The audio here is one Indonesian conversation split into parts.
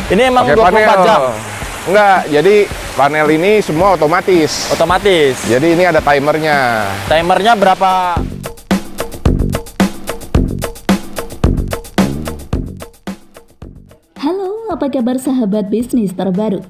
Ini emang pakai 24 panel. jam? Enggak, jadi panel ini semua otomatis. Otomatis. Jadi ini ada timernya. Timernya berapa? Halo, apa kabar sahabat bisnis terbaru?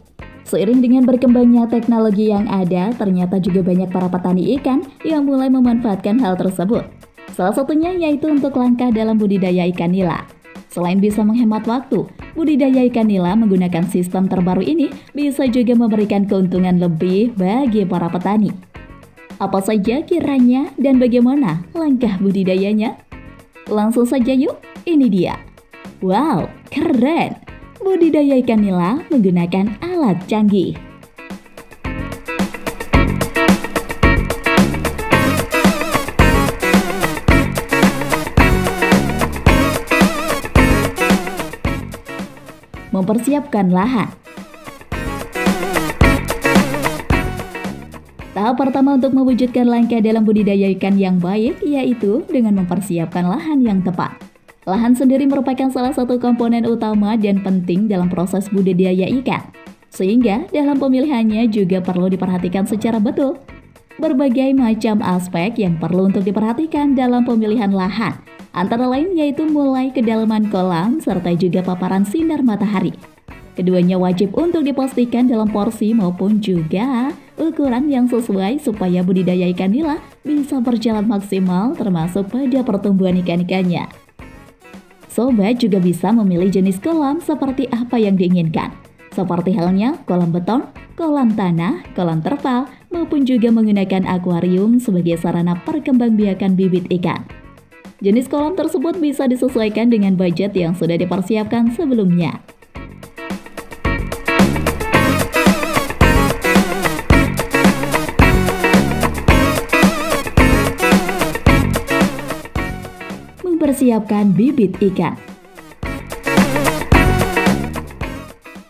Seiring dengan berkembangnya teknologi yang ada, ternyata juga banyak para petani ikan yang mulai memanfaatkan hal tersebut. Salah satunya yaitu untuk langkah dalam budidaya ikan nila. Selain bisa menghemat waktu, budidaya ikan nila menggunakan sistem terbaru ini bisa juga memberikan keuntungan lebih bagi para petani. Apa saja kiranya dan bagaimana langkah budidayanya? Langsung saja yuk, ini dia. Wow, keren! Budidaya ikan nila menggunakan alat canggih. Mempersiapkan lahan. Tahap pertama untuk mewujudkan langkah dalam budidaya ikan yang baik yaitu dengan mempersiapkan lahan yang tepat. Lahan sendiri merupakan salah satu komponen utama dan penting dalam proses budidaya ikan. Sehingga dalam pemilihannya juga perlu diperhatikan secara betul. Berbagai macam aspek yang perlu untuk diperhatikan dalam pemilihan lahan. Antara lain yaitu mulai kedalaman kolam serta juga paparan sinar matahari. Keduanya wajib untuk dipastikan dalam porsi maupun juga ukuran yang sesuai supaya budidaya ikan nila bisa berjalan maksimal termasuk pada pertumbuhan ikan-ikannya. Sobat juga bisa memilih jenis kolam seperti apa yang diinginkan. Seperti halnya kolam beton, kolam tanah, kolam terpal, maupun juga menggunakan akuarium sebagai sarana perkembangbiakan bibit ikan. Jenis kolam tersebut bisa disesuaikan dengan budget yang sudah dipersiapkan sebelumnya. Mempersiapkan bibit ikan.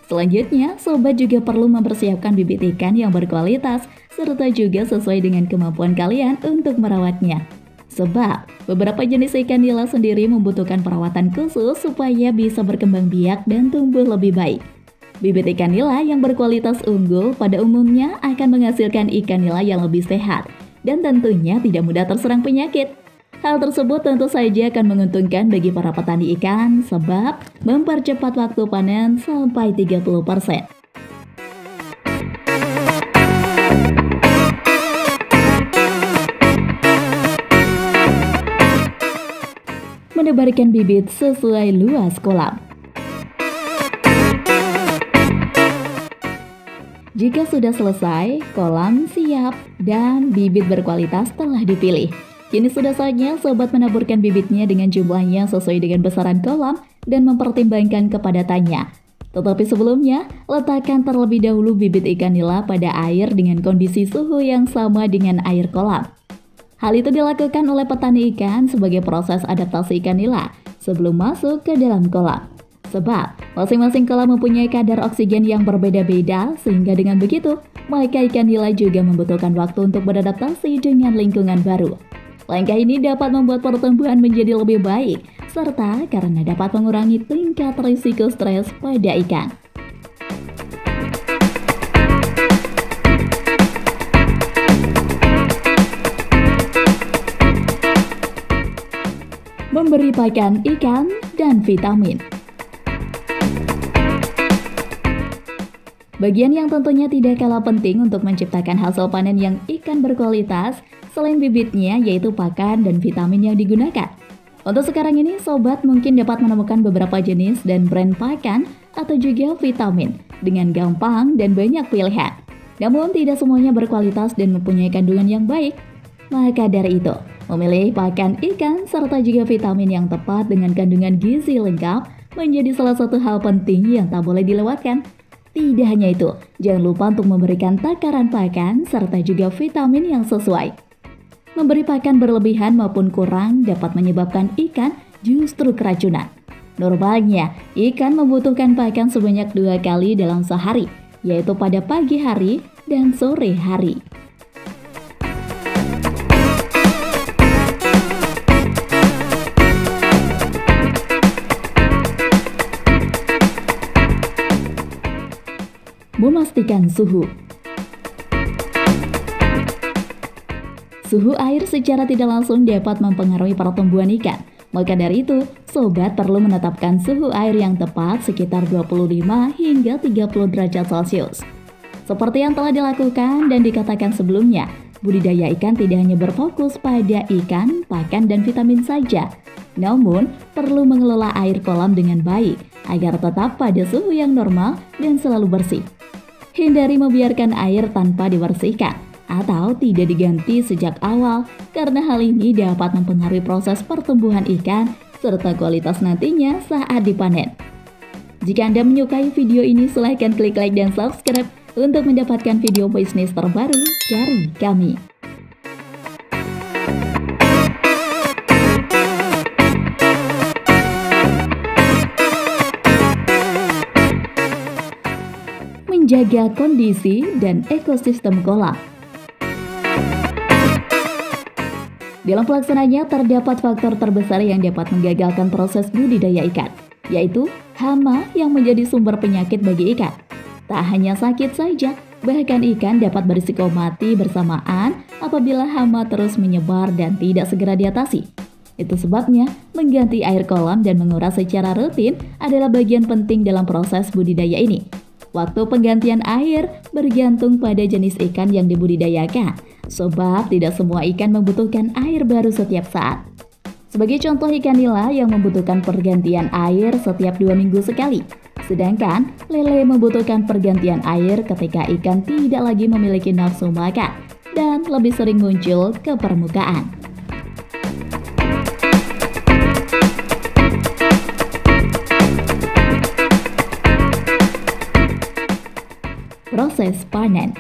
Selanjutnya, sobat juga perlu mempersiapkan bibit ikan yang berkualitas serta juga sesuai dengan kemampuan kalian untuk merawatnya. Sebab, beberapa jenis ikan nila sendiri membutuhkan perawatan khusus supaya bisa berkembang biak dan tumbuh lebih baik. Bibit ikan nila yang berkualitas unggul pada umumnya akan menghasilkan ikan nila yang lebih sehat dan tentunya tidak mudah terserang penyakit. Hal tersebut tentu saja akan menguntungkan bagi para petani ikan sebab mempercepat waktu panen sampai 30%. Menebarkan bibit sesuai luas kolam. Jika sudah selesai, kolam siap dan bibit berkualitas telah dipilih. Kini sudah saatnya sobat menaburkan bibitnya dengan jumlahnya sesuai dengan besaran kolam dan mempertimbangkan kepadatannya. Tetapi sebelumnya, letakkan terlebih dahulu bibit ikan nila pada air dengan kondisi suhu yang sama dengan air kolam. Hal itu dilakukan oleh petani ikan sebagai proses adaptasi ikan nila sebelum masuk ke dalam kolam. Sebab masing-masing kolam mempunyai kadar oksigen yang berbeda-beda sehingga dengan begitu, maka ikan nila juga membutuhkan waktu untuk beradaptasi dengan lingkungan baru. Langkah ini dapat membuat pertumbuhan menjadi lebih baik, serta karena dapat mengurangi tingkat risiko stres pada ikan. Memberi pakan ikan dan vitamin. Bagian yang tentunya tidak kalah penting untuk menciptakan hasil panen yang ikan berkualitas selain bibitnya yaitu pakan dan vitamin yang digunakan. Untuk sekarang ini sobat mungkin dapat menemukan beberapa jenis dan brand pakan atau juga vitamin dengan gampang dan banyak pilihan. Namun tidak semuanya berkualitas dan mempunyai kandungan yang baik. Maka dari itu, memilih pakan ikan serta juga vitamin yang tepat dengan kandungan gizi lengkap menjadi salah satu hal penting yang tak boleh dilewatkan. Tidak hanya itu, jangan lupa untuk memberikan takaran pakan serta juga vitamin yang sesuai. Memberi pakan berlebihan maupun kurang dapat menyebabkan ikan justru keracunan. Normalnya, ikan membutuhkan pakan sebanyak 2 kali dalam sehari, yaitu pada pagi hari dan sore hari. Memastikan suhu. Suhu air secara tidak langsung dapat mempengaruhi pertumbuhan ikan. Maka dari itu, sobat perlu menetapkan suhu air yang tepat sekitar 25 hingga 30 derajat Celcius. Seperti yang telah dilakukan dan dikatakan sebelumnya, budidaya ikan tidak hanya berfokus pada ikan, pakan, dan vitamin saja. Namun, perlu mengelola air kolam dengan baik agar tetap pada suhu yang normal dan selalu bersih. Hindari membiarkan air tanpa dibersihkan atau tidak diganti sejak awal karena hal ini dapat mempengaruhi proses pertumbuhan ikan serta kualitas nantinya saat dipanen. Jika Anda menyukai video ini, silahkan klik like dan subscribe untuk mendapatkan video bisnis terbaru dari kami. Menjaga kondisi dan ekosistem kolam. Dalam pelaksanaannya terdapat faktor terbesar yang dapat menggagalkan proses budidaya ikan, yaitu hama yang menjadi sumber penyakit bagi ikan. Tak hanya sakit saja, bahkan ikan dapat berisiko mati bersamaan apabila hama terus menyebar dan tidak segera diatasi. Itu sebabnya mengganti air kolam dan menguras secara rutin adalah bagian penting dalam proses budidaya ini. Waktu penggantian air bergantung pada jenis ikan yang dibudidayakan, sebab tidak semua ikan membutuhkan air baru setiap saat. Sebagai contoh, ikan nila yang membutuhkan pergantian air setiap 2 minggu sekali, sedangkan lele membutuhkan pergantian air ketika ikan tidak lagi memiliki nafsu makan dan lebih sering muncul ke permukaan. Proses panen.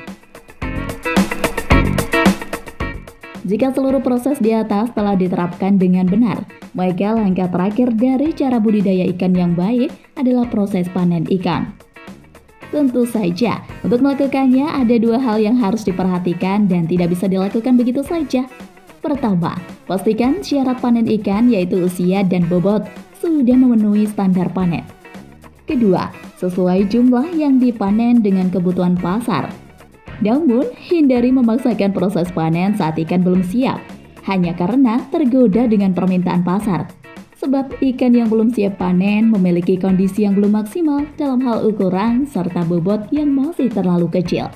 Jika seluruh proses di atas telah diterapkan dengan benar, maka langkah terakhir dari cara budidaya ikan yang baik adalah proses panen ikan. Tentu saja, untuk melakukannya ada 2 hal yang harus diperhatikan dan tidak bisa dilakukan begitu saja. Pertama, pastikan syarat panen ikan yaitu usia dan bobot sudah memenuhi standar panen. Kedua, sesuai jumlah yang dipanen dengan kebutuhan pasar. Namun, hindari memaksakan proses panen saat ikan belum siap, hanya karena tergoda dengan permintaan pasar. Sebab ikan yang belum siap panen memiliki kondisi yang belum maksimal dalam hal ukuran serta bobot yang masih terlalu kecil.